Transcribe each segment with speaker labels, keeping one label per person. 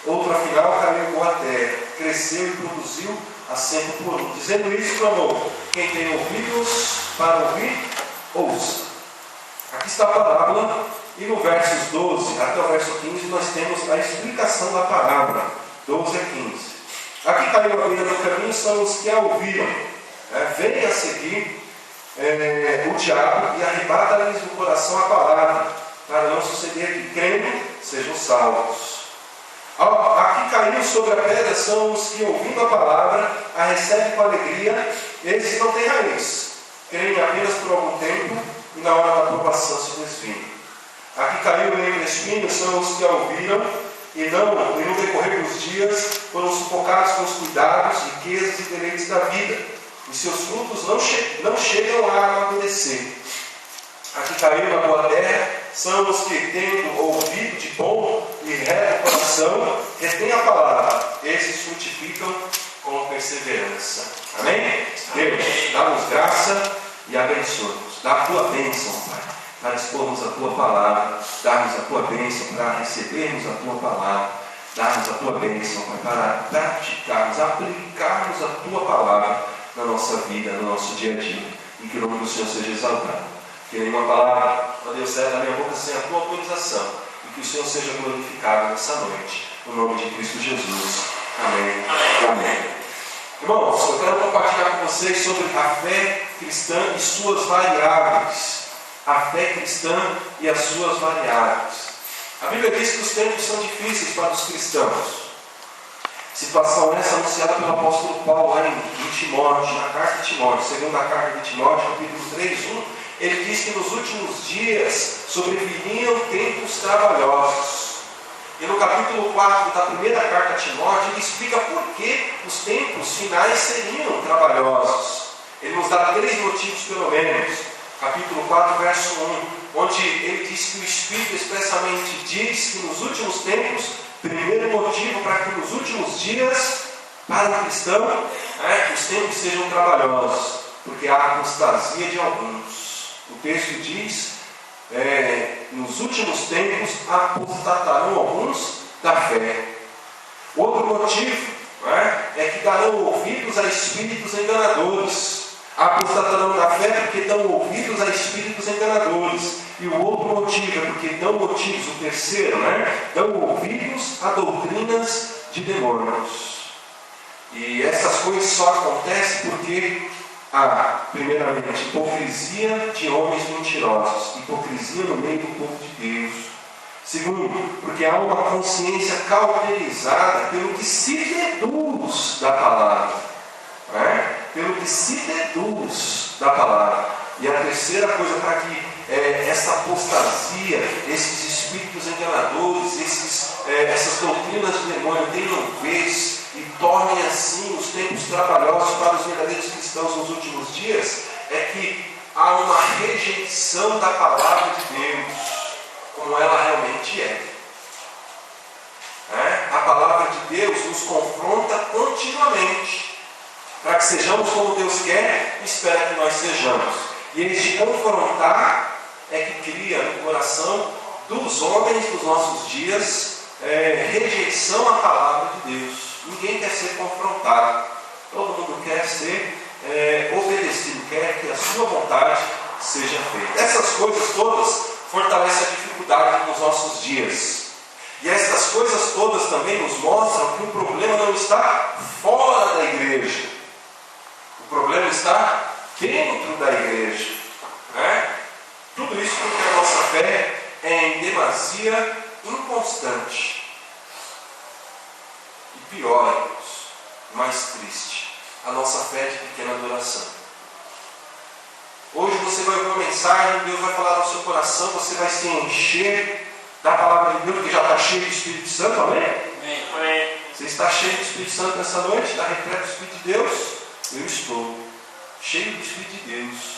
Speaker 1: outro afinal caiu em boa terra, cresceu e produziu a 100 por um. Dizendo isso, clamou: quem tem ouvidos para ouvir, ouça. Aqui está a parábola, e no versos 12 até o verso 15 nós temos a explicação da parábola, 12 a 15. Aqui caiu à beira do caminho são os que a ouviram. Vem a seguir o diabo e arrebata-lhes do coração a palavra, para não suceder que crendo sejam salvos. Aqui caiu sobre a pedra são os que, ouvindo a palavra, a recebem com alegria. Esses não têm raiz, creem apenas por algum tempo e na hora da provação se desviam. Aqui caiu o meio do espinho são os que a ouviram e no decorrer dos dias foram sufocados com os cuidados, riquezas e deleites da vida, e seus frutos não chegam a amadurecer. Aqui caiu na boa terra são os que, tendo ouvido de bom e reto coração, retêm a palavra. Esses frutificam com perseverança. Amém? Deus, dá-nos graça e abençoa-nos. Dá a tua bênção, Pai, para expormos a tua palavra. Dá-nos a tua bênção para recebermos a tua palavra. Dá-nos a tua bênção, Pai, para praticarmos, aplicarmos a tua palavra na nossa vida, no nosso dia a dia. E que o nome do Senhor seja exaltado. Que nenhuma palavra, ó Deus, saia da minha boca sem a tua autorização. E que o Senhor seja glorificado nessa noite. No nome de Cristo Jesus. Amém. Amém. Irmãos, eu quero compartilhar com vocês sobre a fé cristã e suas variáveis. A fé cristã e as suas variáveis. A Bíblia diz que os tempos são difíceis para os cristãos. Situação essa anunciada pelo apóstolo Paulo lá em Timóteo, na carta de Timóteo, segunda carta de Timóteo, capítulo 3:1, ele diz que nos últimos dias sobreviriam tempos trabalhosos. E no capítulo 4 da primeira carta a Timóteo, ele explica por que os tempos finais seriam trabalhosos. Ele nos dá 3 motivos pelo menos. Capítulo 4, verso 1, onde ele diz que o Espírito expressamente diz que nos últimos tempos, primeiro motivo para que nos últimos dias, para o cristão, os tempos sejam trabalhosos, porque há apostasia de alguns. O texto diz, nos últimos tempos apostatarão alguns da fé. Outro motivo é que darão ouvidos a espíritos enganadores. Apostatarão da fé porque dão ouvidos a espíritos enganadores. E o outro motivo é porque dão motivos, o terceiro, dão ouvidos a doutrinas de demônios. E essas coisas só acontecem porque há, primeiramente, hipocrisia de homens mentirosos, hipocrisia no meio do povo de Deus. Segundo, porque há uma consciência cauterizada pelo que se deduz da palavra. Pelo que se deduz da palavra. E a terceira coisa para que essa apostasia, esses espíritos enganadores, essas doutrinas de demônio tenham vez e tornem assim os tempos trabalhosos para os verdadeiros cristãos nos últimos dias, é que há uma rejeição da palavra de Deus, como ela realmente é. A palavra de Deus nos confronta continuamente, para que sejamos como Deus quer e espera que nós sejamos. E este confrontar é que cria no coração dos homens dos nossos dias rejeição à palavra de Deus. Ninguém quer ser confrontado. Todo mundo quer ser obedecido, quer que a sua vontade seja feita. Essas coisas todas fortalecem a dificuldade nos nossos dias. E essas coisas todas também nos mostram que o problema não está fora da igreja. O problema está dentro da igreja. Tudo isso porque a nossa fé é em demasia inconstante. E pior, irmãos, mais triste, a nossa fé é de pequena duração. Hoje você vai ouvir uma mensagem, Deus vai falar no seu coração, você vai se encher da palavra de Deus, porque já está cheio do Espírito Santo, amém? Amém. Você está cheio do Espírito Santo nessa noite? Está repleto do Espírito de Deus? Eu estou cheio do Espírito de Deus.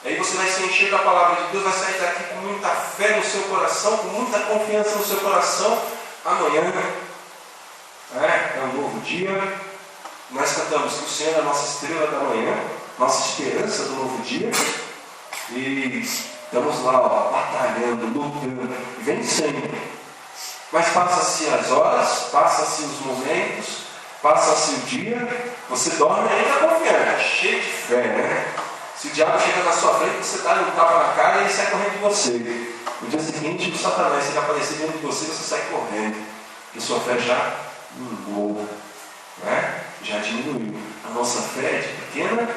Speaker 1: Aí você vai se encher da palavra de Deus, vai sair daqui com muita fé no seu coração, com muita confiança no seu coração. Amanhã é um novo dia. Nós cantamos que o Senhor é a nossa estrela da manhã, nossa esperança do novo dia. E estamos lá, batalhando, lutando, vencendo. Mas passa-se as horas, passa-se os momentos, passa-se o dia, você dorme ainda confiante, cheio de fé, né? Se o diabo chega na sua frente, você dá um tapa na cara e ele sai correndo de você. No dia seguinte, o Satanás, se ele aparecer dentro de você, você sai correndo. Porque sua fé já minguou, né? Já diminuiu. A nossa fé é de pequena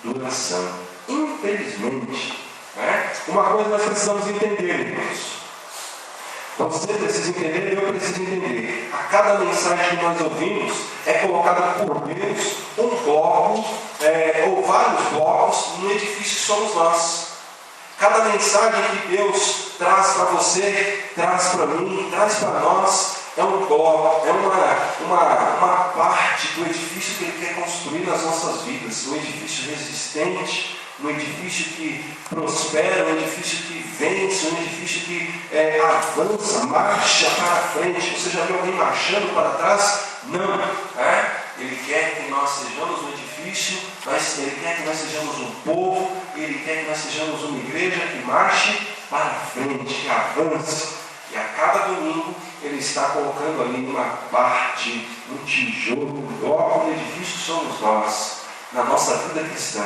Speaker 1: duração. Infelizmente, né? Uma coisa nós precisamos entender, irmãos. Você precisa entender, eu preciso entender. A cada mensagem que nós ouvimos é colocada por Deus um bloco, ou vários blocos, no edifício que somos nós. Cada mensagem que Deus traz para você, traz para mim, traz para nós, é um bloco, é uma parte do edifício que Ele quer construir nas nossas vidas. Um edifício resistente, um edifício que prospera, um edifício que vence, um edifício que avança, marcha para frente. Você já viu alguém marchando para trás? Não. Ele quer que nós sejamos um edifício, Ele quer que nós sejamos um povo, Ele quer que nós sejamos uma igreja que marche para frente, que avance. E a cada domingo Ele está colocando ali uma parte, um tijolo, um bloco do edifício somos nós, na nossa vida cristã.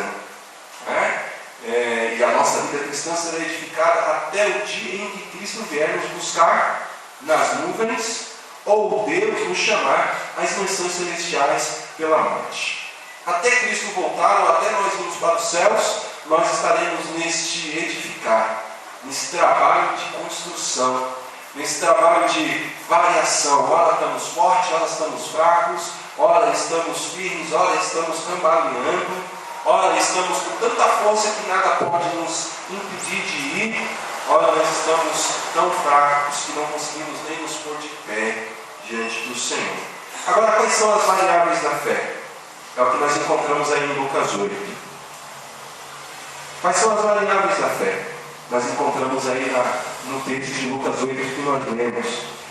Speaker 1: E a nossa vida cristã será edificada até o dia em que Cristo vier nos buscar nas nuvens, ou Deus nos chamar às mansões celestiais pela morte. Até Cristo voltar, ou até nós irmos para os céus, nós estaremos neste edificar, nesse trabalho de construção, nesse trabalho de variação. Ora estamos fortes, ora estamos fracos, ora estamos firmes, ora estamos cambaleando. Ora, estamos com tanta força que nada pode nos impedir de ir. Ora, nós estamos tão fracos que não conseguimos nem nos pôr de pé diante do Senhor. Agora, quais são as variáveis da fé? É o que nós encontramos aí em Lucas 8. Quais são as variáveis da fé? Nós encontramos aí no texto de Lucas 8 que nós lemos.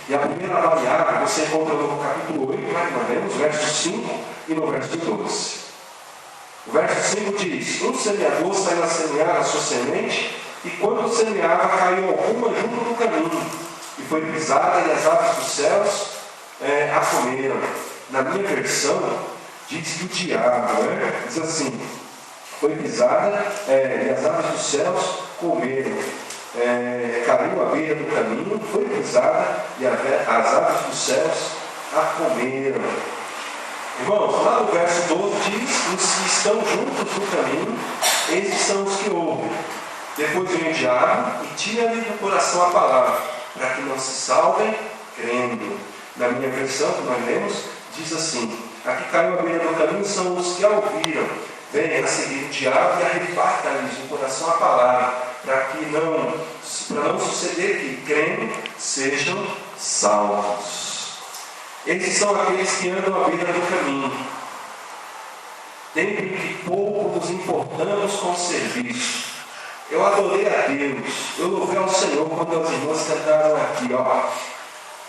Speaker 1: E a primeira variável você encontra no capítulo 8, nós lemos, verso 5 e no verso 12. O verso 5 diz: um semeador saiu a semear a sua semente, e quando semeava, caiu alguma junto do caminho, e foi pisada, e as aves dos céus a comeram. Na minha versão, diz que o diabo, diz assim: foi pisada, e as aves dos céus comeram. Caiu à beira do caminho, foi pisada, e as aves dos céus a comeram. Irmãos, lá no verso 12 diz: os que estão juntos no caminho, esses são os que ouvem. Depois vem o diabo e tira-lhe do coração a palavra, para que não se salvem crendo. Na minha versão, que nós lemos, diz assim: aqui caiu à beira do caminho são os que a ouviram. Vem a seguir o diabo e arrebata-lhes no coração a palavra, para não suceder que crendo sejam salvos. Esses são aqueles que andam à beira do caminho. Tempo que pouco nos importamos com o serviço. Eu adorei a Deus, eu louvei ao Senhor quando as irmãs cantaram aqui,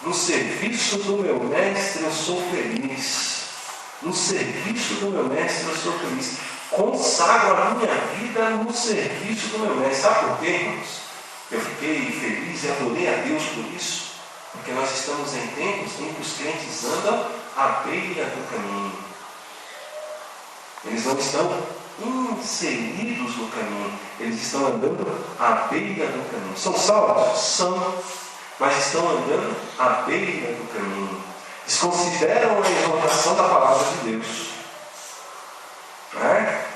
Speaker 1: no serviço do meu mestre eu sou feliz. No serviço do meu mestre eu sou feliz. Consagro a minha vida no serviço do meu mestre. Sabe por quê, irmãos? Eu fiquei feliz e adorei a Deus por isso. Porque nós estamos em tempos em que os crentes andam à beira do caminho. Eles não estão inseridos no caminho. Eles estão andando à beira do caminho. São salvos? São. Mas estão andando à beira do caminho. Desconsideram a exortação da palavra de Deus.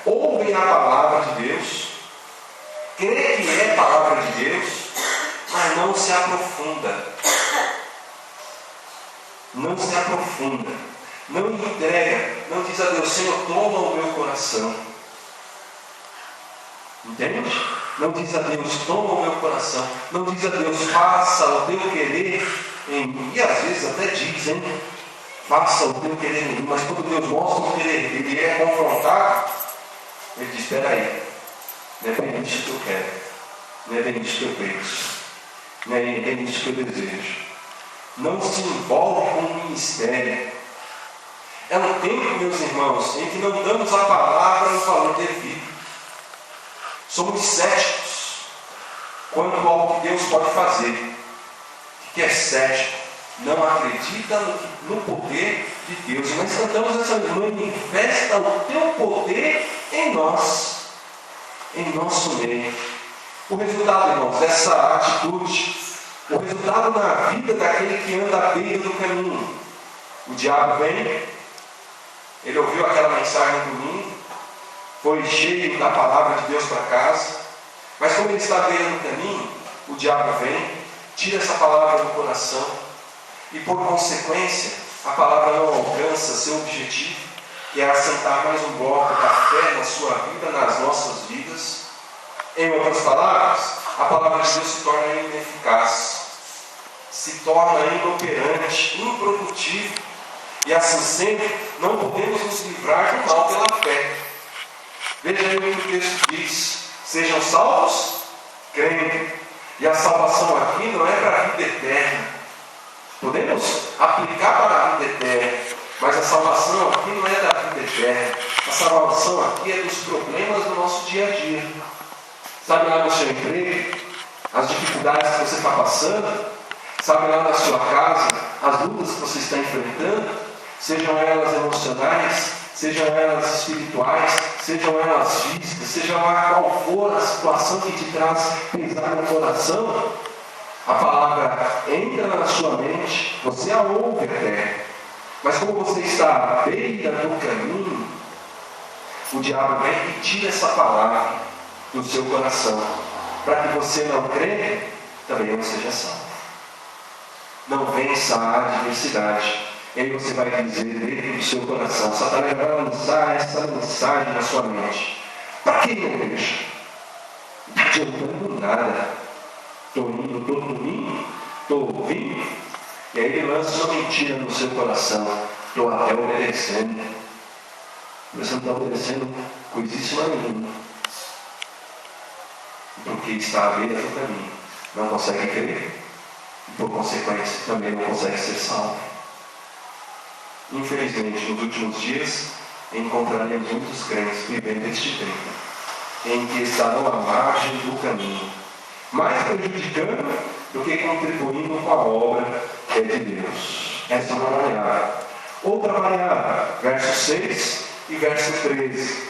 Speaker 1: Ouvem a palavra de Deus. Crê que é a palavra de Deus, mas não se aprofunda. Não se aprofunda, não entrega, não diz a Deus: Senhor, toma o meu coração. Entende? Não diz a Deus: toma o meu coração. Não diz a Deus: faça o teu querer em mim. E às vezes até dizem: faça o teu querer em mim. Mas quando Deus mostra o querer, ele é confrontado, ele diz: espera aí, não é bem isso que eu quero, não é bem isso que eu penso, não é bem isso que eu desejo. Não se envolve com o ministério. É um tempo, meus irmãos, em que não damos a palavra o valor devido. Somos céticos quanto ao que Deus pode fazer. O que é cético? não acredita no poder de Deus. E nós cantamos essa manifesta o teu poder em nós, em nosso meio. O resultado, irmãos, dessa atitude, o resultado na vida daquele que anda à beira do caminho. O diabo vem, ele ouviu aquela mensagem no domingo, foi cheio da palavra de Deus para casa, mas como ele está à beira do caminho, o diabo vem, tira essa palavra do coração e, por consequência, a palavra não alcança seu objetivo, que é assentar mais um bloco da fé na sua vida, nas nossas vidas. Em outras palavras, a palavra de Deus se torna ineficaz, se torna inoperante, improdutivo, e assim sendo, não podemos nos livrar do mal pela fé. Veja aí o que o texto diz: sejam salvos, crendo. E a salvação aqui não é para a vida eterna. Podemos aplicar para a vida eterna, mas a salvação aqui não é da vida eterna. A salvação aqui é dos problemas do nosso dia a dia. Sabe lá no seu emprego, as dificuldades que você está passando? Sabe lá na sua casa, as lutas que você está enfrentando? Sejam elas emocionais, sejam elas espirituais, sejam elas físicas, seja lá qual for a situação que te traz pesar no coração, a palavra entra na sua mente, você a ouve até, mas como você está à beira do caminho, o diabo vem e tira essa palavra do seu coração, para que você não creia, também não seja salvo. Não vença a adversidade. E aí você vai dizer dentro do seu coração: Satanás vai lançar essa mensagem na sua mente. Para que igreja? Não está adiantando nada. Estou indo, estou dormindo, estou ouvindo. E aí ele lança uma mentira no seu coração: estou até obedecendo. Você não está obedecendo coisíssima nenhuma. Porque está à beira do caminho. Não consegue crer. E por consequência também não consegue ser salvo. Infelizmente, nos últimos dias, encontraremos muitos crentes vivendo este tempo, em que estarão à margem do caminho, mais prejudicando do que contribuindo com a obra que é de Deus. Essa é uma variável. Outra variável, verso 6 e verso 13,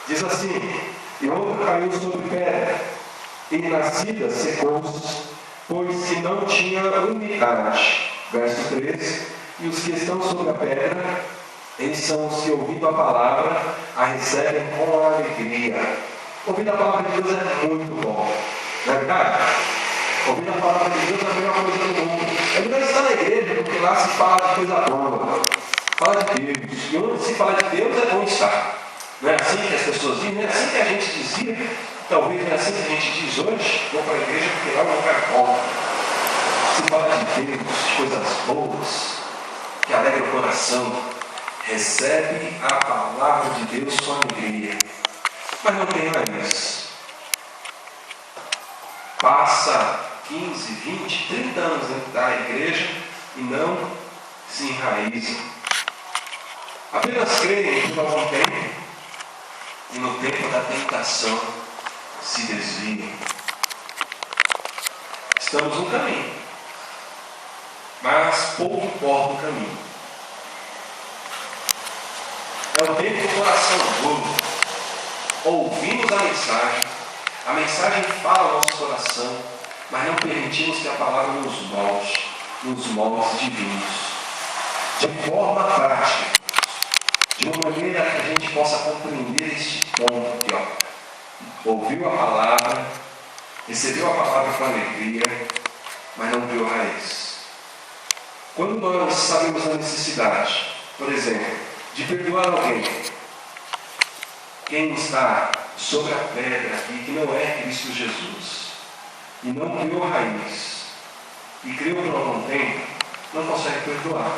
Speaker 1: diz assim: e outra caiu sobre pedra, e nascida secou-se, pois que não tinha umidade. Verso 13: e os que estão sobre a pedra, eles são os que, ouvindo a palavra, a recebem com alegria. Ouvir a palavra de Deus é muito bom, não é verdade? Ouvir a palavra de Deus é a melhor coisa do mundo. É melhor estar na igreja, porque lá se fala de coisa boa, fala de Deus. E onde se fala de Deus é bom estar. Não é assim que as pessoas dizem, não é assim que a gente dizia, talvez não é assim que a gente diz hoje: vou para a igreja porque lá é um lugar bom. Se fala de Deus, de coisas boas, que alegra o coração, recebe a palavra de Deus com alegria, mas não tem raiz. Passa 15, 20, 30 anos dentro da igreja e não se enraiza. Apenas creem por algum tempo e no tempo da tentação se desviam. Estamos no caminho, mas pouco importa o caminho. É o tempo do coração duro. Ouvimos a mensagem fala ao nosso coração, mas não permitimos que a palavra nos moldes divinos, de forma prática, de uma maneira que a gente possa compreender este ponto aqui, ó. Ouviu a palavra, recebeu a palavra com alegria, mas não viu a raiz. Quando nós sabemos a necessidade, por exemplo, de perdoar alguém, quem está sobre a pedra aqui, que não é Cristo Jesus, e não criou a raiz, e criou por algum tempo, não consegue perdoar.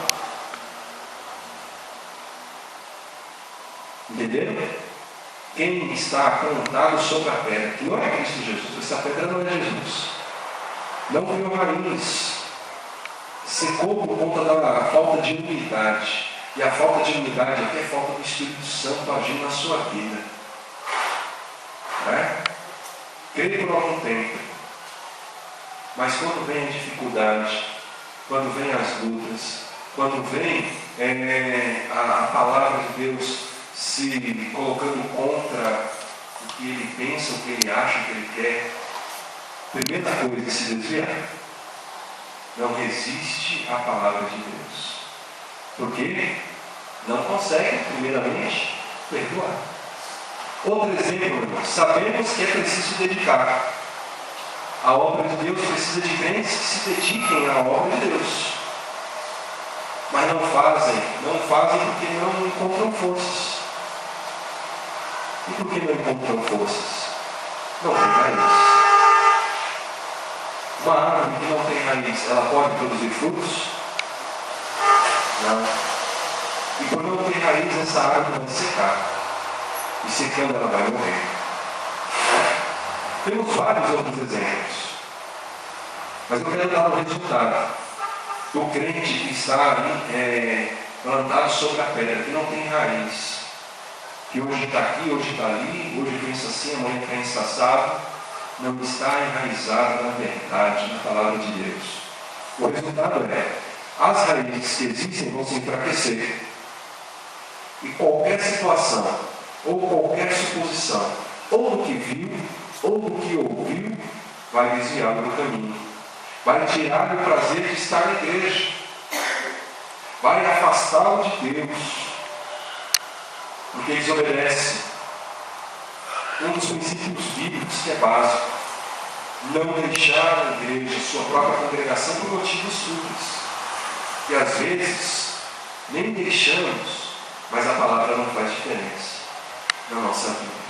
Speaker 1: Entenderam? Quem está apontado sobre a pedra, que não é Cristo Jesus, essa pedra não é Jesus, não criou raiz, secou por conta da falta de humildade. E a falta de humildade aqui é falta do Espírito Santo agindo na sua vida. Creio por algum tempo, mas quando vem a dificuldade, quando vem as lutas, quando vem a palavra de Deus se colocando contra o que ele pensa, o que ele acha, o que ele quer, primeira coisa que se desviar, não resiste à palavra de Deus. Porque não consegue, primeiramente, perdoar. Outro exemplo, irmãos, sabemos que é preciso se dedicar. A obra de Deus precisa de crentes que se dediquem à obra de Deus. Mas não fazem porque não encontram forças. E por que não encontram forças? Não tem raiz. Uma árvore que não tem raiz, ela pode produzir frutos? Não. E por não ter raiz, essa árvore vai secar. E secando, ela vai morrer. Temos vários outros exemplos. Mas eu quero dar um resultado do crente que está ali, plantado sobre a pedra, que não tem raiz. Que hoje está aqui, hoje está ali, hoje pensa assim, amanhã pensa assado. Não está enraizado na verdade, na palavra de Deus. O resultado as raízes que existem vão se enfraquecer. E qualquer situação, ou qualquer suposição, ou do que viu, ou do que ouviu, vai desviá-lo do caminho. Vai tirar o prazer de estar na igreja. Vai afastá-lo de Deus. Porque desobedece um dos princípios bíblicos que é básico: não deixar a igreja, sua própria congregação, por motivos simples. E às vezes nem deixamos, mas a palavra não faz diferença na nossa vida.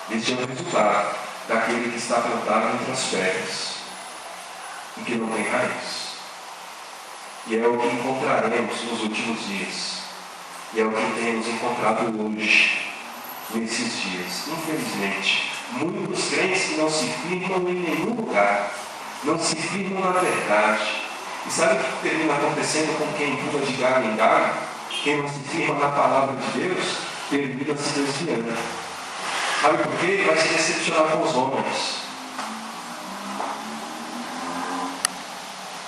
Speaker 1: Este é o resultado daquele que está plantado entre as pedras e que não tem raiz. E é o que encontraremos nos últimos dias. E é o que temos encontrado hoje, nesses dias. Infelizmente, muitos crentes que não se firmam em nenhum lugar, não se firmam na verdade. E sabe o que termina acontecendo com quem pula de galho em galho? Quem não se firma na palavra de Deus, termina se desviando. Sabe por quê? Vai se decepcionar com os homens.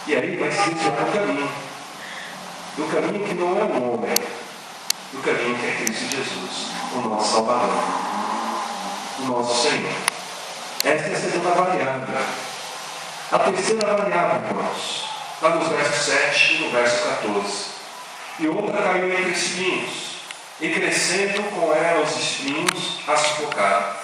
Speaker 1: E aí vai se desviar do caminho. Do caminho que não é o homem, do caminho que é Cristo Jesus, o nosso Salvador, o nosso Senhor. Esta é a segunda variável. A terceira variável, irmãos, está nos versos 7 e no verso 14. E outra caiu entre espinhos, e crescendo com ela os espinhos, a sufocaram.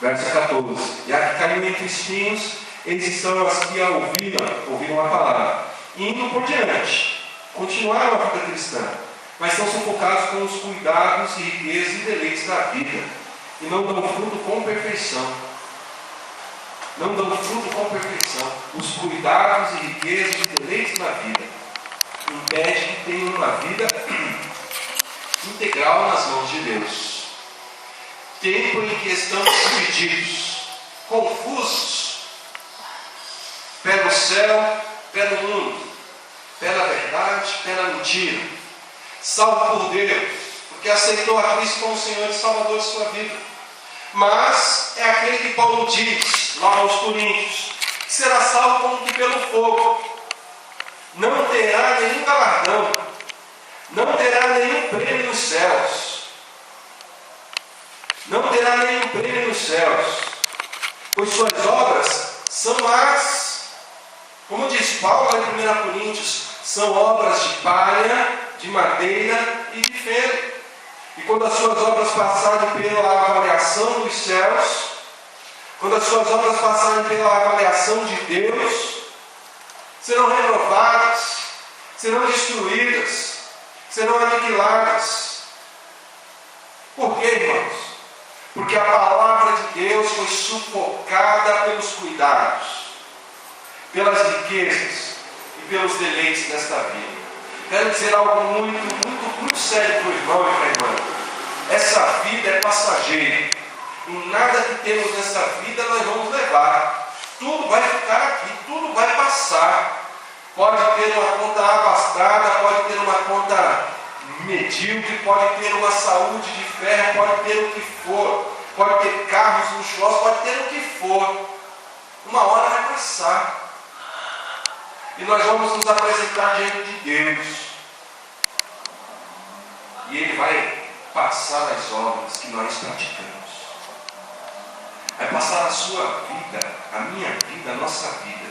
Speaker 1: Verso 14. E a que caiu entre espinhos, esses são as que a ouviram a palavra, e indo por diante, continuaram a vida cristã, mas são sufocados com os cuidados e riquezas e deleites da vida, e não dão fruto com perfeição. Não dão fruto com perfeição. Os cuidados e riquezas e deleites da vida impedem que tenham uma vida integral nas mãos de Deus. Tempo em que estamos divididos, confusos, pé no céu, pé no mundo, pé na verdade, pé na mentira. Salvo por Deus, porque aceitou a Cristo como Senhor e Salvador de sua vida. Mas é aquele que Paulo diz lá aos Coríntios, que será salvo como que pelo fogo. Não terá nenhum galardão, não terá nenhum prêmio nos céus. Não terá nenhum prêmio nos céus, pois suas obras são más. Como diz Paulo em 1 Coríntios, são obras de palha, de madeira e de feno. E quando as suas obras passarem pela avaliação dos céus, quando as suas obras passarem pela avaliação de Deus, serão renovadas, serão destruídas, serão aniquiladas. Por quê, irmãos? Porque a palavra de Deus foi sufocada pelos cuidados, pelas riquezas e pelos deleites desta vida. Quero dizer algo muito sério para o irmão e para a irmã. Essa vida é passageira. E nada que temos nessa vida nós vamos levar. Tudo vai ficar aqui, tudo vai passar. Pode ter uma conta abastada, pode ter uma conta medíocre, pode ter uma saúde de ferro, pode ter o que for, pode ter carros luxuosos, pode ter o que for. Uma hora vai passar. E nós vamos nos apresentar diante de Deus. E Ele vai passar as obras que nós praticamos. Vai passar a sua vida, a minha vida, a nossa vida,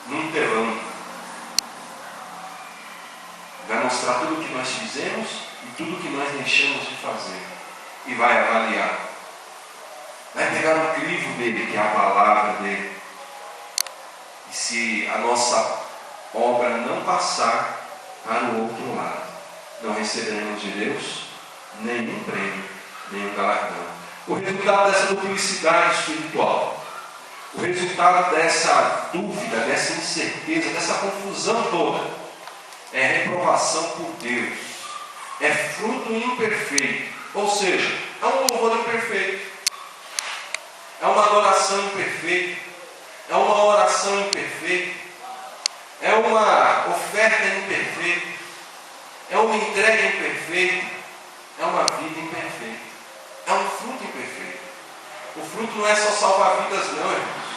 Speaker 1: num telão. Vai mostrar tudo o que nós fizemos e tudo o que nós deixamos de fazer. E vai avaliar. Vai pegar o crivo dele, que é a palavra dele. E se a nossa obra não passar para o outro lado, não receberemos de Deus nenhum prêmio, nenhum galardão. O resultado dessa duplicidade espiritual, o resultado dessa dúvida, dessa incerteza, dessa confusão toda, é reprovação por Deus, é fruto imperfeito, ou seja, é um louvor imperfeito, é uma adoração imperfeita, é uma oração imperfeita, é uma oferta imperfeita, é uma entrega imperfeita, é uma vida imperfeita, é um fruto imperfeito. O fruto não é só salvar vidas, não, irmãos.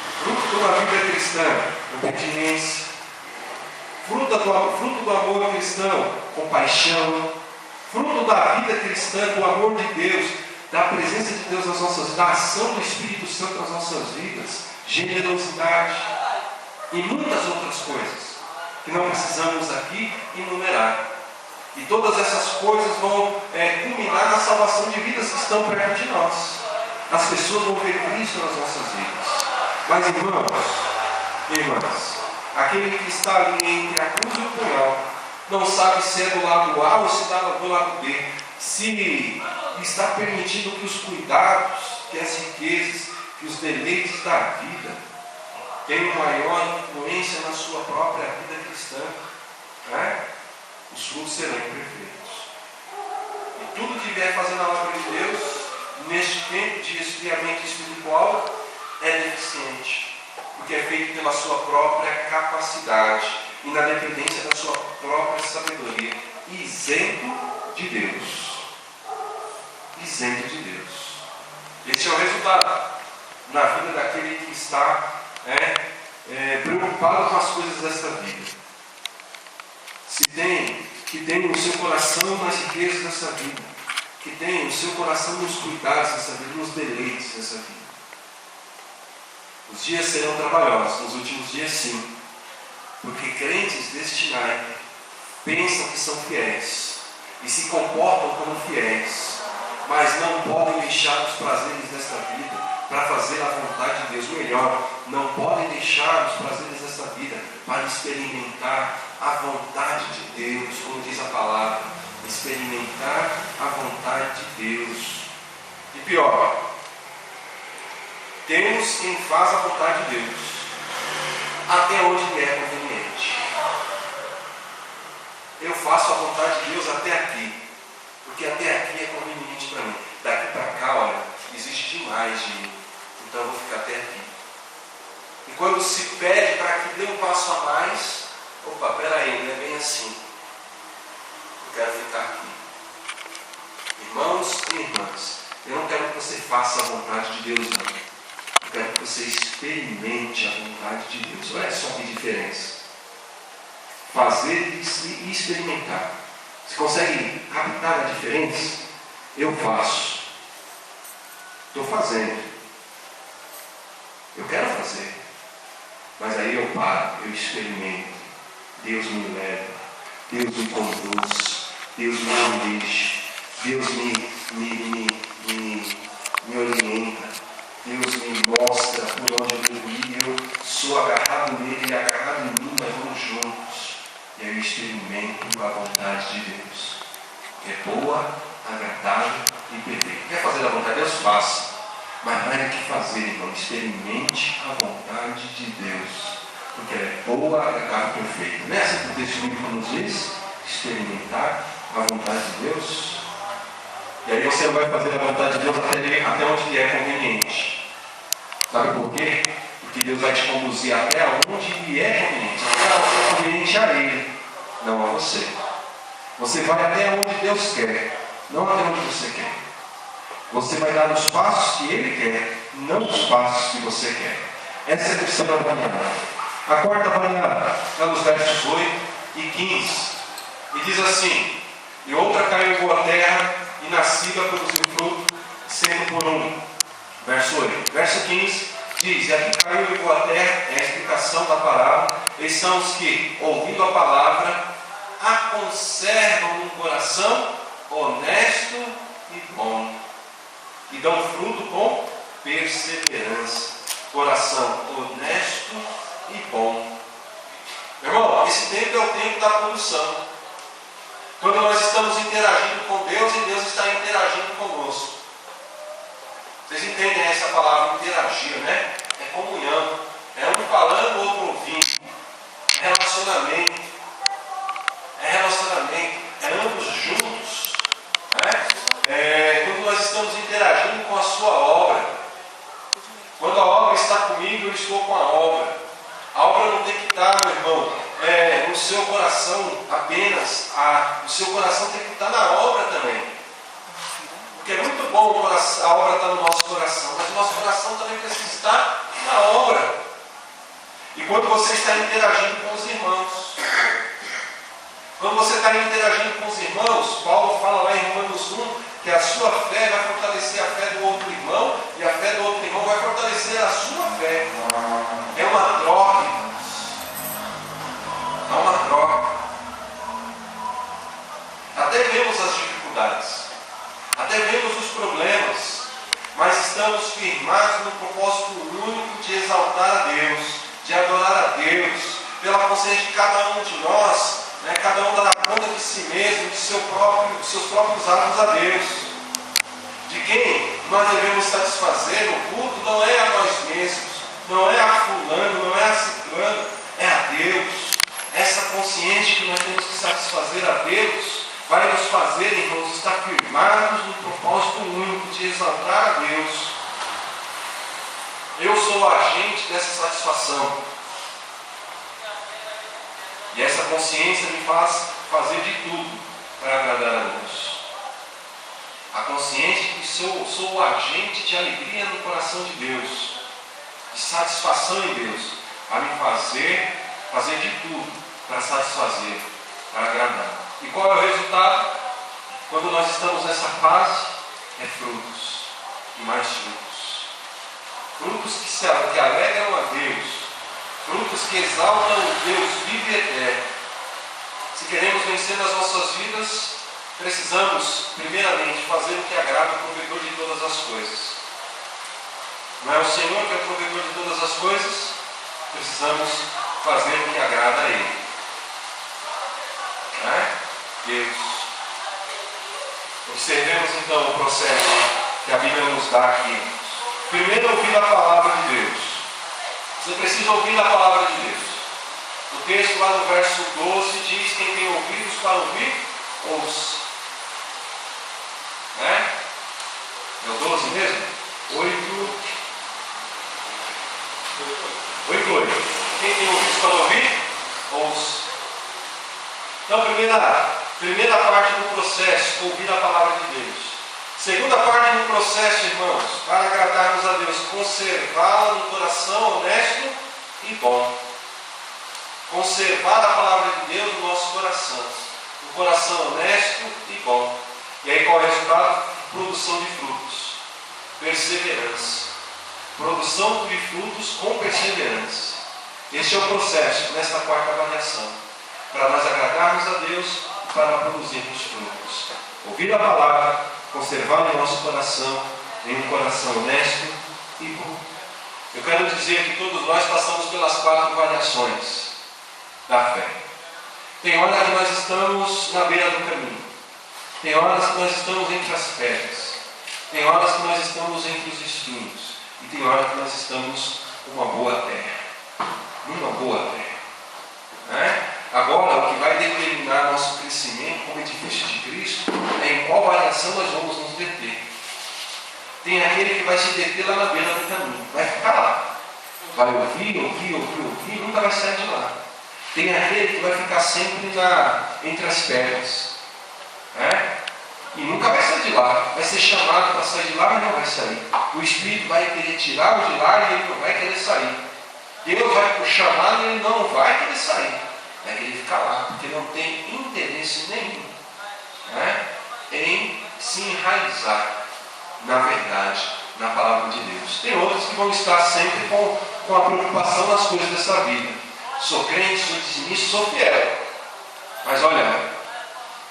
Speaker 1: O fruto de uma vida cristã, obediência. Fruto do amor cristão, compaixão. Fruto da vida cristã, do amor de Deus, da presença de Deus nas nossas vidas, da ação do Espírito Santo nas nossas vidas, generosidade e muitas outras coisas que não precisamos aqui enumerar. E todas essas coisas vão culminar na salvação de vidas que estão perto de nós. As pessoas vão ver Cristo nas nossas vidas. Mas irmãs, aquele que está ali entre a cruz e o punhal, não sabe se é do lado A ou se está do lado B. Se está permitindo que os cuidados, que as riquezas, que os deleites da vida tenham maior influência na sua própria vida cristã, né? Os frutos serão imperfeitos. E tudo que vier fazendo a obra de Deus, neste tempo de esfriamento espiritual, é deficiente, porque é feito pela sua própria capacidade e na dependência da sua própria sabedoria, isento de Deus. Isento de Deus. Esse é o resultado na vida daquele que está preocupado com as coisas desta vida. Que tem o seu coração nas riquezas dessa vida, que tem o seu coração nos cuidados dessa vida, nos deleites dessa vida. Os dias serão trabalhosos, nos últimos dias sim, porque crentes deste naipe pensam que são fiéis e se comportam como fiéis, mas não podem deixar os prazeres desta vida para fazer a vontade de Deus. Melhor, não podem deixar os prazeres desta vida para experimentar a vontade de Deus, como diz a palavra, experimentar a vontade de Deus. E pior, temos quem faz a vontade de Deus até onde lhe é conveniente. Eu faço a vontade de Deus até aqui, porque até aqui é conveniente para mim. Daqui para cá, olha, existe demais de mim, então eu vou ficar até aqui. E quando se pede para que dê um passo a mais, opa, peraí, não é bem assim. Eu quero ficar aqui. Irmãos e irmãs, eu não quero que você faça a vontade de Deus, não. Eu quero que você experimente a vontade de Deus. Olha só que diferença. Fazer e experimentar. Você consegue captar a diferença? Eu faço. Estou fazendo. Eu quero fazer. Mas aí eu paro, eu experimento. Deus me leva, Deus me conduz, Deus me dirige, Deus me orienta, Deus me mostra por onde eu devo ir. Eu sou agarrado nele, ele é agarrado em mim, nós vamos juntos. E aí eu experimento a vontade de Deus. É boa, agradável e perfeita. Quer fazer a vontade de Deus? Faça. Mas não é o que fazer, irmão. Experimente a vontade de Deus. Porque ela é boa, agradável e perfeita. Não é assim que o texto bíblico nos diz? Experimentar a vontade de Deus. E aí você vai fazer a vontade de Deus até onde é conveniente. Sabe por quê? Porque Deus vai te conduzir até onde lhe é conveniente. Até onde é conveniente a Ele, não a você. Você vai até onde Deus quer, não até onde você quer. Você vai dar os passos que Ele quer, não os passos que você quer. Essa é a questão da caminhada. A quarta variável está nos versos 8 e 15. E diz assim: e outra caiu em boa terra, e nascida produziu fruto, sendo por um. Verso 8. Verso 15 diz: e aqui caiu em boa terra, é a explicação da parábola. Eles são os que, ouvindo a palavra, a conservam no coração honesto e bom, e dão fruto com perseverança. Coração honesto e bom. Meu irmão, esse tempo é o tempo da produção. Quando nós estamos interagindo com Deus e Deus está interagindo conosco. Vocês entendem essa palavra interagir, né? É comunhão. É um falando, o outro ouvindo. É relacionamento. É relacionamento. É ambos juntos. Né? Quando nós estamos interagindo com a sua obra. Quando a obra está comigo, eu estou com a obra. A obra não tem que estar, meu irmão, no seu coração apenas. O seu coração tem que estar na obra também. Porque é muito bom a obra estar no nosso coração, mas o nosso coração também precisa estar na obra. E quando você está interagindo com os irmãos, quando você está interagindo com os irmãos, Paulo fala lá em Romanos 1 que a sua fé vai fortalecer a fé do outro irmão, e a fé do outro irmão vai fortalecer a sua fé. É uma troca, irmãos. É uma troca. Até vemos as dificuldades, até vemos os problemas, mas estamos firmados no propósito único de exaltar a Deus, de adorar a Deus, pela consciência de cada um de nós, né? Cada um dá conta de si mesmo, de seus próprios atos a Deus. De quem nós devemos satisfazer no culto não é a nós mesmos, não é a fulano, não é a ciclano, é a Deus. Essa consciência que nós temos que satisfazer a Deus vai nos fazer, irmãos, estar firmados no propósito único de exaltar a Deus. Eu sou o agente dessa satisfação. E essa consciência me faz fazer de tudo para agradar a Deus. A consciência de que sou o agente de alegria no coração de Deus, de satisfação em Deus, vai me fazer de tudo para satisfazer, para agradar. E qual é o resultado? Quando nós estamos nessa fase, é frutos, e mais frutos. Frutos que alegram a Deus, frutos que exaltam o Deus vivo e eterno. Se queremos vencer nas nossas vidas, precisamos, primeiramente, fazer o que agrada o provedor de todas as coisas. Não é o Senhor que é o provedor de todas as coisas? Precisamos fazer o que agrada a Ele. Não é? Deus. Observemos então o processo que a Bíblia nos dá aqui. Primeiro, ouvir a palavra de Deus. Você precisa ouvir a palavra de Deus. O texto lá no verso 12 diz: quem tem ouvidos para ouvir, ouça. Né? É o 12 mesmo? 8, 8. Quem tem ouvidos para ouvir, ouça. Então, primeira parte do processo, ouvir a palavra de Deus. Segunda parte do processo, irmãos, para agradarmos a Deus, conservá-la no coração honesto e bom. Conservar a palavra de Deus no nosso coração. Um coração honesto e bom. E aí qual é o resultado? Produção de frutos. Perseverança. Produção de frutos com perseverança. Esse é o processo nesta quarta avaliação. Para nós agradarmos a Deus e para produzirmos frutos. Ouvir a palavra, conservar no nosso coração, em um coração honesto e bom. Eu quero dizer que todos nós passamos pelas 4 variações da fé. Tem horas que nós estamos na beira do caminho. Tem horas que nós estamos entre as pedras. Tem horas que nós estamos entre os espinhos. E tem horas que nós estamos numa boa terra. Numa boa terra. Né? Agora, o que vai determinar nosso crescimento como edifício de Cristo é em qual variação nós vamos nos deter. Tem aquele que vai se deter lá na beira do caminho. Vai ficar lá. Vai ouvir, e nunca vai sair de lá. Tem aquele que vai ficar sempre entre as pedras. Né? E nunca vai sair de lá. Vai ser chamado para sair de lá, mas não vai sair. O Espírito vai querer tirar o de lá e ele não vai querer sair. Deus vai chamá-lo e ele não vai querer sair. Vai querer ficar lá, porque não tem interesse nenhum, né, em se enraizar na verdade, na palavra de Deus. Tem outros que vão estar sempre com a preocupação nas coisas dessa vida. Sou crente, sou dizimista, sou fiel. Mas olha,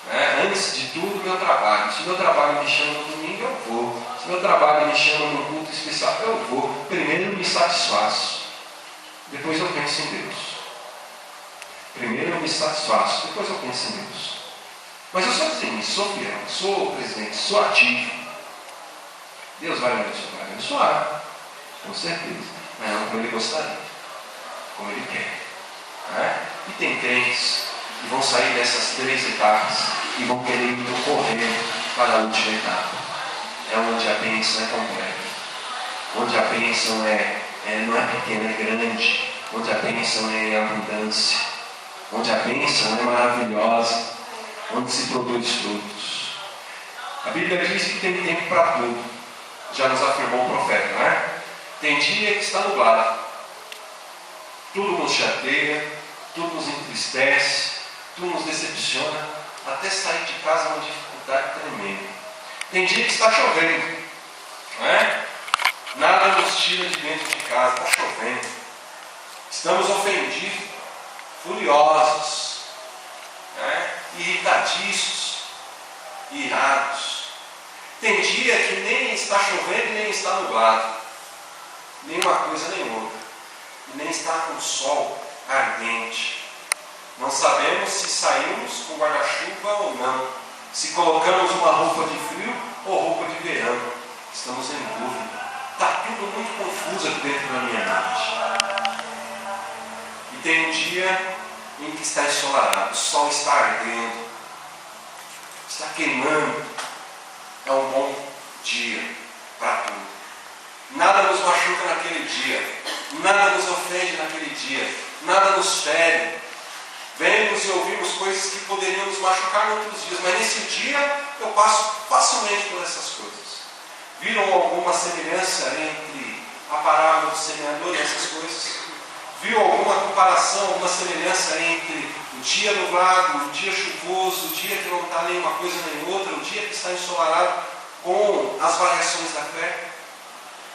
Speaker 1: né, antes de tudo, meu trabalho. Se meu trabalho me chama no domingo, eu vou. Se meu trabalho me chama no culto especial, eu vou. Primeiro me satisfaço. Depois eu penso em Deus. Primeiro eu me satisfaço, depois eu penso em Deus. Mas eu sou dizimista, sou fiel, sou presidente, sou ativo. Deus vai me abençoar, com certeza. Mas não como Ele gostaria, como Ele quer. Né? E tem crentes que vão sair dessas 3 etapas e vão querer ir correndo para a última etapa. É onde a bênção é completa. Onde a bênção não é pequena, é grande. Onde a bênção é abundância. Onde a bênção é maravilhosa. Onde se produz frutos. A Bíblia diz que tem tempo para tudo. Já nos afirmou o profeta, não é? Tem dia que está nublado. Tudo nos chateia, tudo nos entristece, tudo nos decepciona, até sair de casa é uma dificuldade tremenda. Tem dia que está chovendo, não é? Nada nos tira de dentro de casa, está chovendo. Estamos ofendidos, furiosos, né? Irritadiços, irados. Tem dia que nem está chovendo e nem está nublado. Nem uma coisa nem outra. E nem está com o sol ardente. Não sabemos se saímos com guarda-chuva ou não. Se colocamos uma roupa de frio ou roupa de verão. Estamos em dúvida. Está tudo muito confuso aqui dentro da minha mente. E tem um dia em que está ensolarado. O sol está ardendo. Está queimando. É um bom dia para tudo. Nada nos machuca naquele dia. Nada nos ofende naquele dia. Nada nos fere. Vemos e ouvimos coisas que poderiam nos machucar em outros dias. Mas nesse dia eu passo facilmente por essas coisas. Viram alguma semelhança entre a parábola do semeador e essas coisas? Viu alguma comparação, alguma semelhança entre o dia nublado, o dia chuvoso, o dia que não está nem uma coisa nem outra, o dia que está ensolarado, com as variações da fé?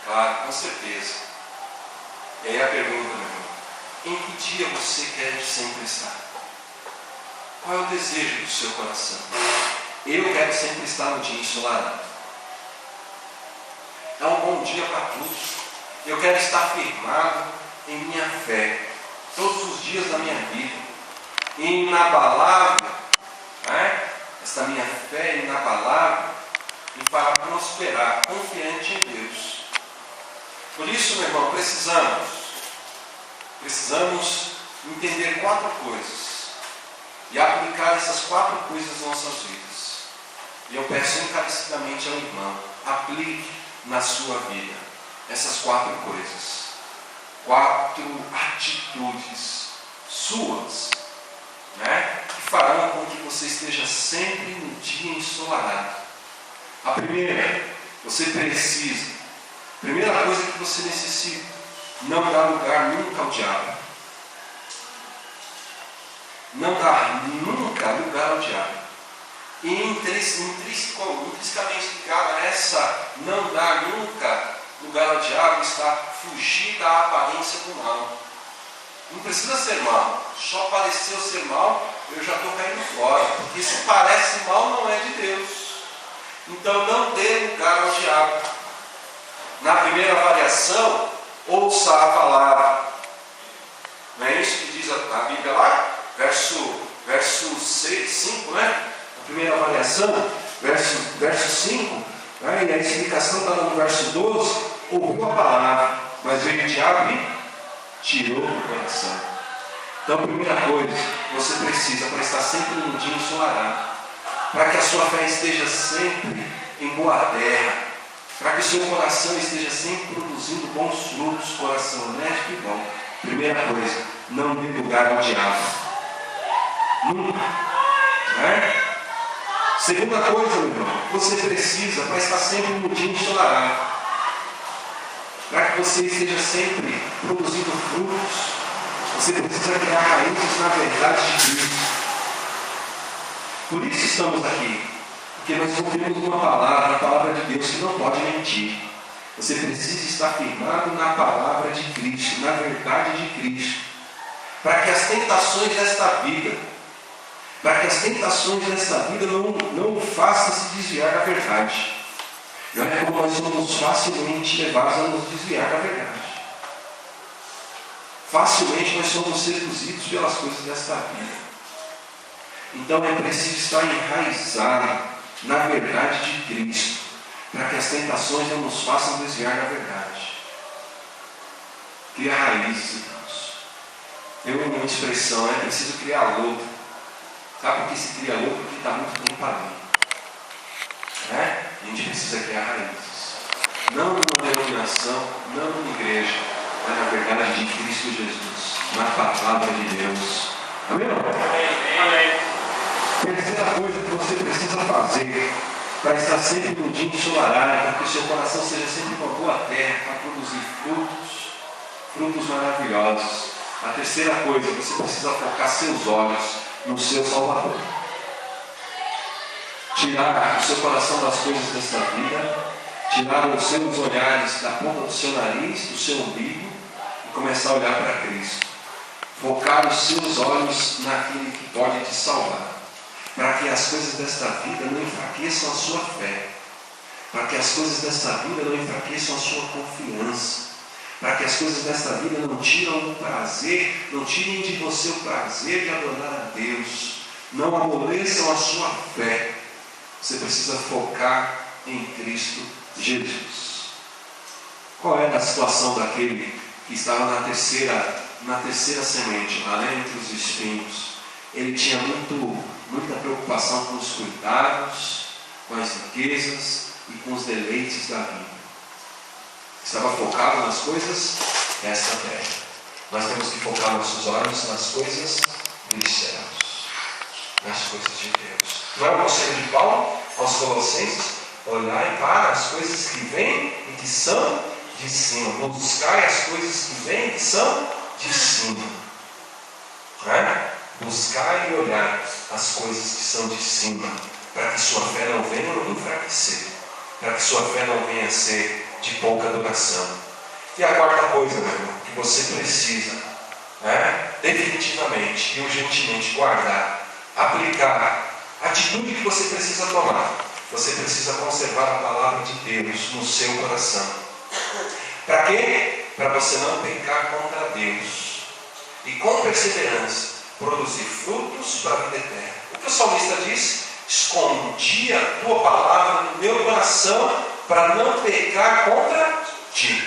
Speaker 1: Claro, com certeza. E aí a pergunta, meu irmão: em que dia você quer sempre estar? Qual é o desejo do seu coração? Eu quero sempre estar no dia ensolarado. É um bom dia para todos. Eu quero estar firmado em minha fé, todos os dias da minha vida, inabalável, né? Esta minha fé é inabalável e para prosperar, confiante em Deus. Por isso, meu irmão, precisamos entender 4 coisas e aplicar essas 4 coisas nas nossas vidas. E eu peço encarecidamente ao irmão, aplique na sua vida essas 4 coisas. 4 atitudes suas, né, que farão com que você esteja sempre no dia ensolarado. A primeira, você precisa, primeira coisa que você necessita, não dar lugar nunca ao diabo. Não dar nunca lugar ao diabo. E intrinsecamente ligado a essa não dar nunca lugar ao diabo está fugir da aparência do mal. Não precisa ser mal. Só pareceu ser mal, eu já estou caindo fora. Porque se parece mal, não é de Deus. Então não dê lugar ao diabo. Na primeira avaliação, ouça a palavra. Não é isso que diz a Bíblia lá? Verso 5, né? A primeira avaliação, verso 5, né? E a explicação está no verso 12. Ouviu a palavra, mas veio o diabo e tirou do coração. Então, a primeira coisa, você precisa para estar sempre no dia ensolarado, para que a sua fé esteja sempre em boa terra, para que o seu coração esteja sempre produzindo bons frutos, coração honesto e bom. Primeira coisa, não dê lugar ao diabo. Nunca. Né? Segunda coisa, meu irmão, você precisa para estar sempre no dia ensolarado. Para que você esteja sempre produzindo frutos, você precisa criar raízes na verdade de Cristo. Por isso estamos aqui. Porque nós ouvimos uma palavra, a palavra de Deus, que não pode mentir. Você precisa estar firmado na palavra de Cristo, na verdade de Cristo. Para que as tentações desta vida, não o façam se desviar da verdade. E olha como nós somos facilmente levados a nos desviar da verdade. Facilmente nós somos seduzidos pelas coisas desta vida. Então é preciso estar enraizado na verdade de Cristo, para que as tentações não nos façam desviar da verdade. Criar raízes, irmãos. Tem uma expressão, é preciso criar lodo. Sabe por que se cria lodo? Porque está muito tempo ali. A gente precisa criar raízes. Não numa denominação, não numa igreja, mas na verdade de Cristo Jesus, na palavra de Deus. Amém? Amém. Terceira coisa que você precisa fazer para estar sempre no dia ensolarado, para que o seu coração seja sempre uma boa terra, para produzir frutos maravilhosos. A terceira coisa, você precisa focar seus olhos no seu Salvador. Tirar o seu coração das coisas desta vida, tirar os seus olhares da ponta do seu nariz, do seu umbigo, e começar a olhar para Cristo. Focar os seus olhos naquele que pode te salvar. Para que as coisas desta vida não enfraqueçam a sua fé, para que as coisas desta vida não enfraqueçam a sua confiança, para que as coisas desta vida não tiram o prazer, não tirem de você o prazer de adorar a Deus, não amoleçam a sua fé. Você precisa focar em Cristo Jesus. Qual era a situação daquele que estava na terceira semente, lá entre os espinhos? Ele tinha muita preocupação com os cuidados, com as riquezas e com os deleites da vida. Estava focado nas coisas desta terra. Nós temos que focar nossos olhos nas coisas dos céus, nas coisas de Deus. Não é o conselho de Paulo aos Colossenses? Olhai para as coisas que vêm e que são de cima. Buscai as coisas que vêm e que são de cima. Não é? Buscar e olhar as coisas que são de cima, para que sua fé não venha enfraquecer, para que sua fé não venha a ser de pouca duração. E a quarta coisa, meu irmão, que você precisa, definitivamente e urgentemente guardar, aplicar, a atitude que você precisa tomar. Você precisa conservar a palavra de Deus no seu coração. Para quê? Para você não pecar contra Deus. E com perseverança, produzir frutos para a vida eterna. O que o salmista diz? Escondi a tua palavra no meu coração para não pecar contra ti.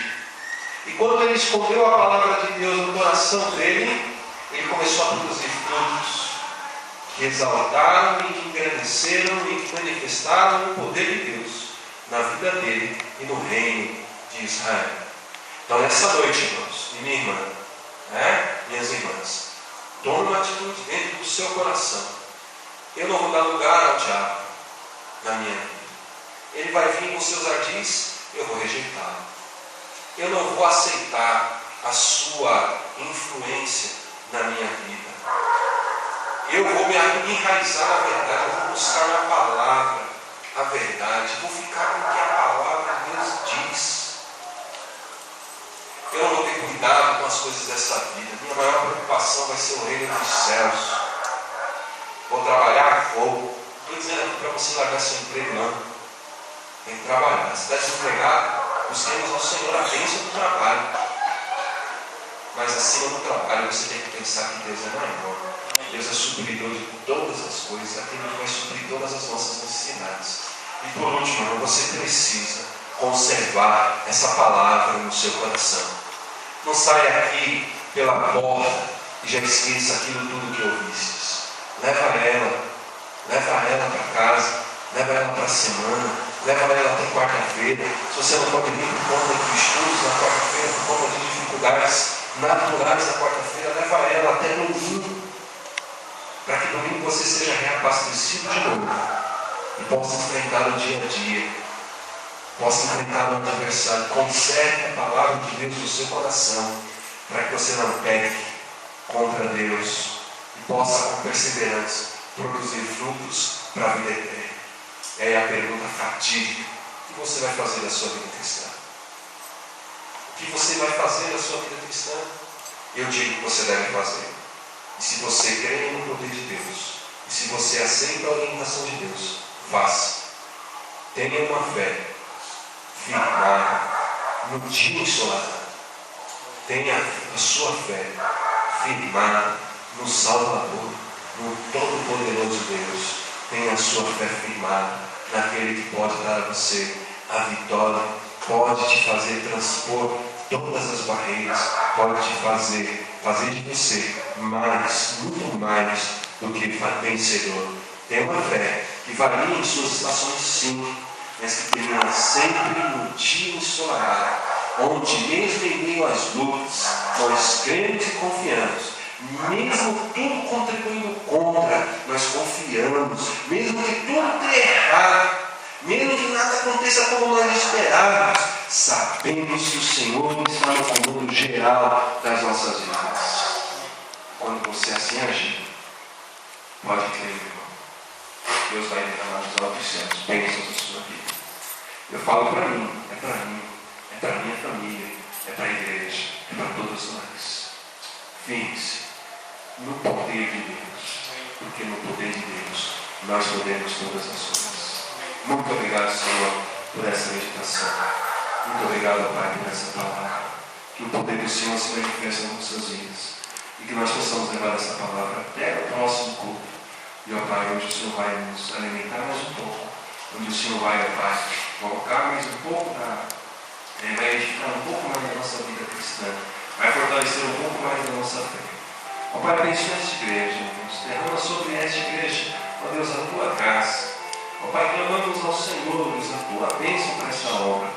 Speaker 1: E quando ele escondeu a palavra de Deus no coração dele, ele começou a produzir frutos que exaltaram e que engrandeceram e que manifestaram o poder de Deus na vida dele e no reino de Israel. Então nessa noite, irmãos, e minha irmã, minhas irmãs, tome uma atitude dentro do seu coração. Eu não vou dar lugar ao diabo na minha vida. Ele vai vir com seus ardis, eu vou rejeitá-lo. Eu não vou aceitar a sua influência na minha vida. Eu vou me enraizar na verdade, eu vou buscar na palavra a verdade, vou ficar com o que a palavra de Deus diz. Eu não vou ter cuidado com as coisas dessa vida. Minha maior preocupação vai ser o reino dos céus. Vou trabalhar? Vou. Estou dizendo aqui para você largar seu emprego, não. Tem que trabalhar. Se está desempregado, busquemos ao Senhor a bênção do trabalho. Mas acima do trabalho você tem que pensar que Deus é maior. Deus é supridor de todas as coisas, aquele que vai suprir todas as nossas necessidades. E por último, você precisa conservar essa palavra no seu coração. Não saia aqui pela porta e já esqueça aquilo tudo que ouvistes. Leva ela para casa, leva ela para a semana, leva ela até quarta-feira. Se você não pode vir por conta de estudos na quarta-feira, por conta de dificuldades naturais na quarta-feira, leva ela até domingo, para que domingo você seja reabastecido de novo e possa enfrentar o dia a dia possa enfrentar o adversário. Conserte a palavra de Deus no seu coração, para que você não peque contra Deus e possa, com perseverança, produzir frutos para a vida eterna. É a pergunta fatídica: o que você vai fazer da sua vida cristã? O que você vai fazer da sua vida cristã? Eu digo que você deve fazer. E se você crê no poder de Deus, e se você aceita a orientação de Deus, faça. Tenha uma fé firmada no dia ensolarado. Tenha a sua fé firmada no Salvador, no Todo-Poderoso Deus. Tenha a sua fé firmada naquele que pode dar a você a vitória, pode te fazer transpor todas as barreiras, pode te fazer de você mais, muito mais do que vencedor. Tenha uma fé que varia em suas estações, sim, mas que termina sempre no dia ensolarado, onde mesmo em meio às lutas, nós cremos e confiamos, mesmo tudo contribuindo contra, nós confiamos, mesmo que tudo dê errado, mesmo que nada aconteça como nós esperávamos, sabemos que o Senhor está no comando geral das nossas vidas. Quando você assim agir, pode crer, meu irmão, Deus vai derramar dos altos céus bênçãos na sua vida. Eu falo para mim, é para minha família, é para a igreja, é para todos nós. Firme-se no poder de Deus, porque no poder de Deus nós podemos todas as coisas. Muito obrigado, Senhor, por essa meditação. Muito obrigado, Pai, por essa palavra. Que o poder do Senhor se manifeste nas nossas vidas e que nós possamos levar essa palavra até o próximo culto. E, ó Pai, onde o Senhor vai nos alimentar mais um pouco, onde o Senhor vai, ó Pai, colocar mais um pouco vai edificar um pouco mais da nossa vida cristã, vai fortalecer um pouco mais da nossa fé. Ó Pai, abençoa esta igreja, Deus. Derrama sobre esta igreja, ó Deus, a tua graça. Ó Pai, clamamos ao Senhor, Deus, a tua bênção para esta obra.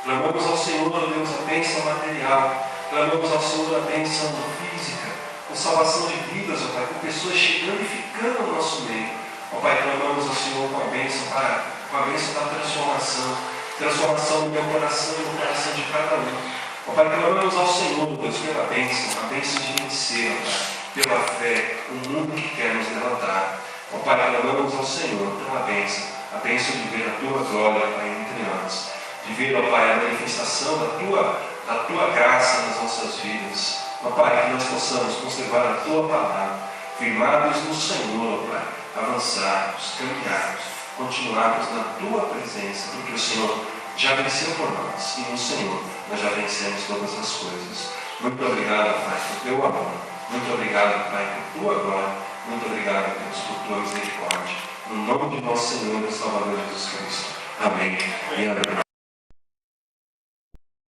Speaker 1: Clamamos ao Senhor, Deus, a bênção material. Clamamos ao Senhor a bênção física, com salvação de vidas, ó Pai, com pessoas chegando e ficando no nosso meio. Ó Pai, clamamos ao Senhor com a bênção da transformação no meu coração e no coração de cada um. Ó Pai, clamamos ao Senhor, Deus, pela bênção, a bênção de vencer, ó Pai, pela fé, o mundo que quer nos levantar. Ó Pai, clamamos ao Senhor pela bênção, a bênção de ver a tua glória, Pai, entre nós, de ver, ó Pai, a manifestação da tua graça nas nossas vidas. Ó Pai, que nós possamos conservar a tua palavra, firmados no Senhor, ó Pai, avançarmos, caminharmos, continuarmos na tua presença, porque o Senhor já venceu por nós e no Senhor nós já vencemos todas as coisas. Muito obrigado, Pai, por teu amor. Muito obrigado, Pai, por tua glória. Muito obrigado, Deus, por tua misericórdia. No nome de nosso Senhor e Salvador Jesus Cristo. Amém e amém.